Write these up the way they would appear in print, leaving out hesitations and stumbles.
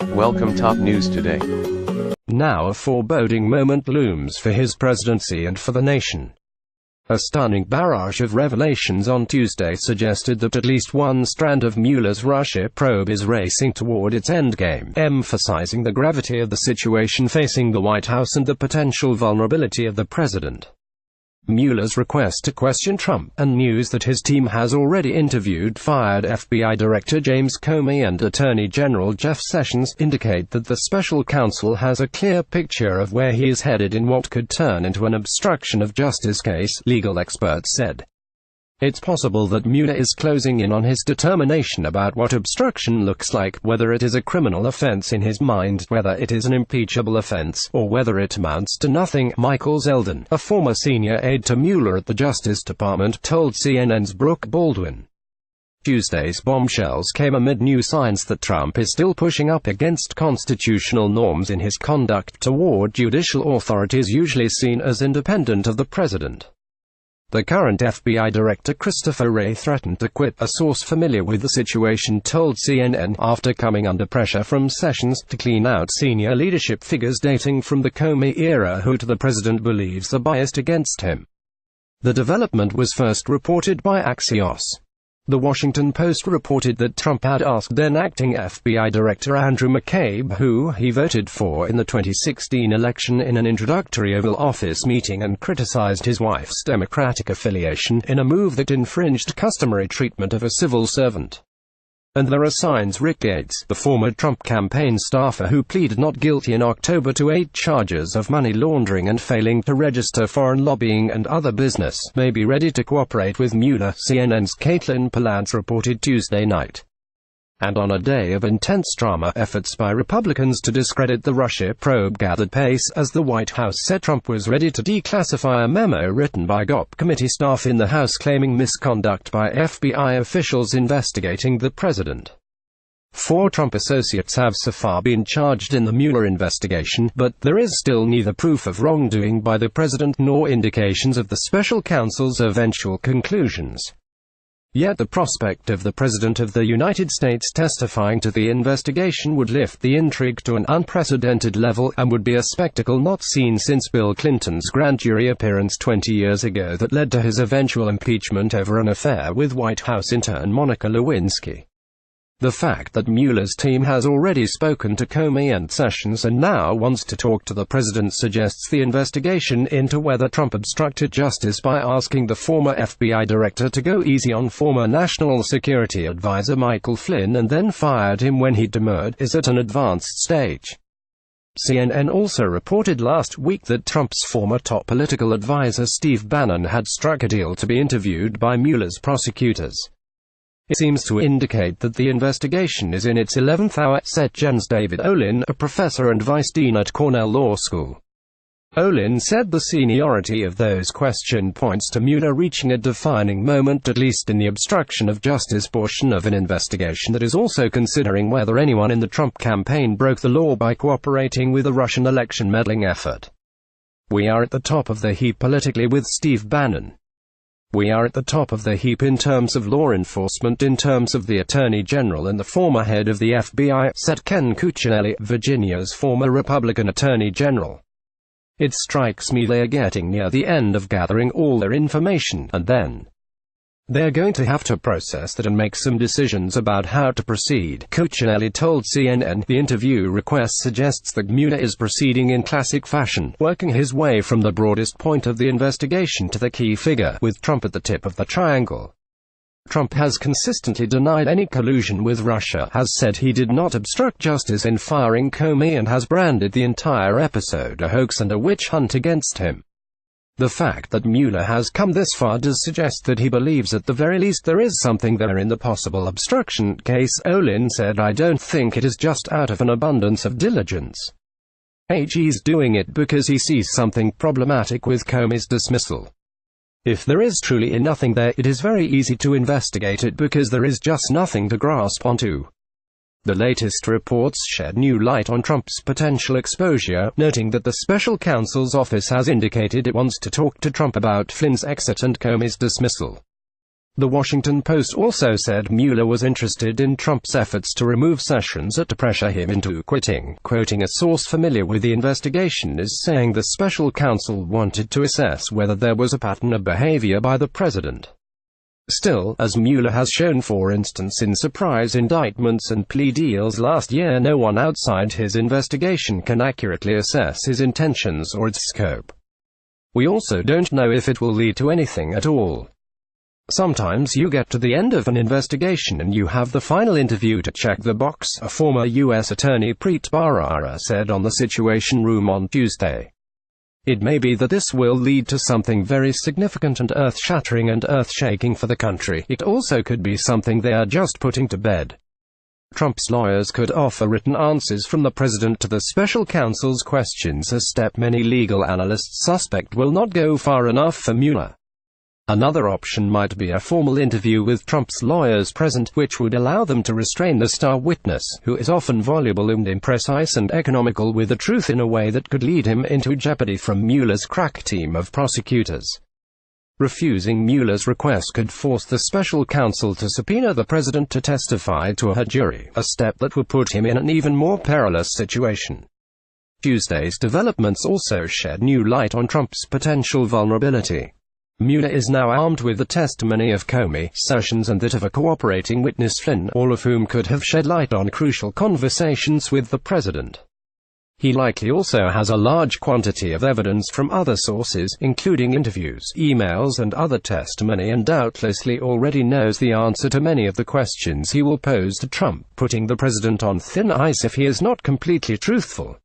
Welcome top news today. Now a foreboding moment looms for his presidency and for the nation. A stunning barrage of revelations on Tuesday suggested that at least one strand of Muellers Russia probe is racing toward its endgame, emphasizing the gravity of the situation facing the White House and the potential vulnerability of the president. Mueller's request to question Trump, and news that his team has already interviewed fired FBI Director James Comey and Attorney General Jeff Sessions, indicate that the special counsel has a clear picture of where he is headed in what could turn into an obstruction of justice case, legal experts said. It's possible that Mueller is closing in on his determination about what obstruction looks like, whether it is a criminal offense in his mind, whether it is an impeachable offense, or whether it amounts to nothing, Michael Zeldin, a former senior aide to Mueller at the Justice Department, told CNN's Brooke Baldwin. Tuesday's bombshells came amid new signs that Trump is still pushing up against constitutional norms in his conduct toward judicial authorities usually seen as independent of the president. The current FBI Director Christopher Wray threatened to quit, a source familiar with the situation told CNN, after coming under pressure from Sessions to clean out senior leadership figures dating from the Comey era who the president believes are biased against him. The development was first reported by Axios. The Washington Post reported that Trump had asked then-acting FBI Director Andrew McCabe, who he voted for in the 2016 election, in an introductory Oval Office meeting, and criticized his wife's Democratic affiliation, in a move that infringed customary treatment of a civil servant. And there are signs Rick Gates, the former Trump campaign staffer who pleaded not guilty in October to 8 charges of money laundering and failing to register foreign lobbying and other business, may be ready to cooperate with Mueller, CNN's Caitlin Palance reported Tuesday night. And on a day of intense drama, efforts by Republicans to discredit the Russia probe gathered pace as the White House said Trump was ready to declassify a memo written by GOP committee staff in the House claiming misconduct by FBI officials investigating the president. 4 Trump associates have so far been charged in the Mueller investigation, but there is still neither proof of wrongdoing by the president nor indications of the special counsel's eventual conclusions. Yet the prospect of the President of the United States testifying to the investigation would lift the intrigue to an unprecedented level, and would be a spectacle not seen since Bill Clinton's grand jury appearance 20 years ago that led to his eventual impeachment over an affair with White House intern Monica Lewinsky. The fact that Mueller's team has already spoken to Comey and Sessions and now wants to talk to the president suggests the investigation into whether Trump obstructed justice by asking the former FBI director to go easy on former National Security Advisor Michael Flynn and then fired him when he demurred, is at an advanced stage. CNN also reported last week that Trump's former top political advisor Steve Bannon had struck a deal to be interviewed by Mueller's prosecutors. It seems to indicate that the investigation is in its 11th hour, said Jens David Olin, a professor and vice dean at Cornell Law School. Olin said the seniority of those questioned points to Mueller reaching a defining moment, at least in the obstruction of justice portion of an investigation that is also considering whether anyone in the Trump campaign broke the law by cooperating with the Russian election meddling effort. We are at the top of the heap politically with Steve Bannon. We are at the top of the heap in terms of law enforcement, in terms of the Attorney General and the former head of the FBI, said Ken Cuccinelli, Virginia's former Republican Attorney General. It strikes me they are getting near the end of gathering all their information, and then they're going to have to process that and make some decisions about how to proceed, Cuccinelli told CNN. The interview request suggests that Mueller is proceeding in classic fashion, working his way from the broadest point of the investigation to the key figure, with Trump at the tip of the triangle. Trump has consistently denied any collusion with Russia, has said he did not obstruct justice in firing Comey, and has branded the entire episode a hoax and a witch hunt against him. The fact that Mueller has come this far does suggest that he believes at the very least there is something there in the possible obstruction case, Olin said. I don't think it is just out of an abundance of diligence. He's doing it because he sees something problematic with Comey's dismissal. If there is truly nothing there, it is very easy to investigate it because there is just nothing to grasp onto. The latest reports shed new light on Trump's potential exposure, noting that the special counsel's office has indicated it wants to talk to Trump about Flynn's exit and Comey's dismissal. The Washington Post also said Mueller was interested in Trump's efforts to remove Sessions and to pressure him into quitting, quoting a source familiar with the investigation as saying the special counsel wanted to assess whether there was a pattern of behavior by the president. Still, as Mueller has shown, for instance in surprise indictments and plea deals last year, no one outside his investigation can accurately assess his intentions or its scope. We also don't know if it will lead to anything at all. Sometimes you get to the end of an investigation and you have the final interview to check the box, a former U.S. Attorney Preet Bharara said on the Situation Room on Tuesday. It may be that this will lead to something very significant and earth-shattering and earth-shaking for the country. It also could be something they are just putting to bed. Trump's lawyers could offer written answers from the president to the special counsel's questions, a step many legal analysts suspect will not go far enough for Mueller. Another option might be a formal interview with Trump's lawyers present, which would allow them to restrain the star witness, who is often voluble and imprecise and economical with the truth, in a way that could lead him into jeopardy from Mueller's crack team of prosecutors. Refusing Mueller's request could force the special counsel to subpoena the president to testify to a jury, a step that would put him in an even more perilous situation. Tuesday's developments also shed new light on Trump's potential vulnerability. Mueller is now armed with the testimony of Comey, Sessions and that of a cooperating witness Flynn, all of whom could have shed light on crucial conversations with the president. He likely also has a large quantity of evidence from other sources, including interviews, emails and other testimony, and doubtlessly already knows the answer to many of the questions he will pose to Trump, putting the president on thin ice if he is not completely truthful.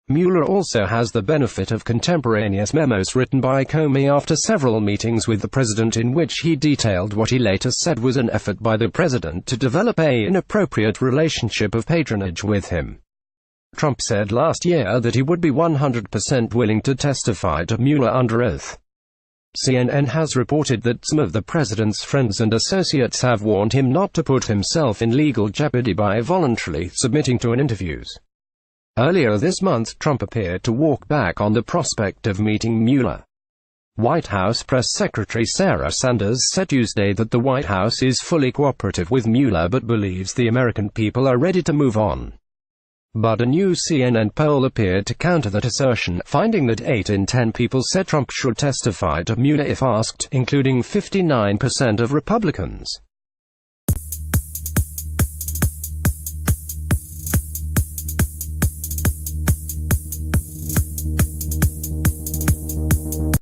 Mueller also has the benefit of contemporaneous memos written by Comey after several meetings with the president, in which he detailed what he later said was an effort by the president to develop an inappropriate relationship of patronage with him. Trump said last year that he would be 100% willing to testify to Mueller under oath. CNN has reported that some of the president's friends and associates have warned him not to put himself in legal jeopardy by voluntarily submitting to an interviews. Earlier this month, Trump appeared to walk back on the prospect of meeting Mueller. White House Press Secretary Sarah Sanders said Tuesday that the White House is fully cooperative with Mueller but believes the American people are ready to move on. But a new CNN poll appeared to counter that assertion, finding that 8 in 10 people said Trump should testify to Mueller if asked, including 59% of Republicans.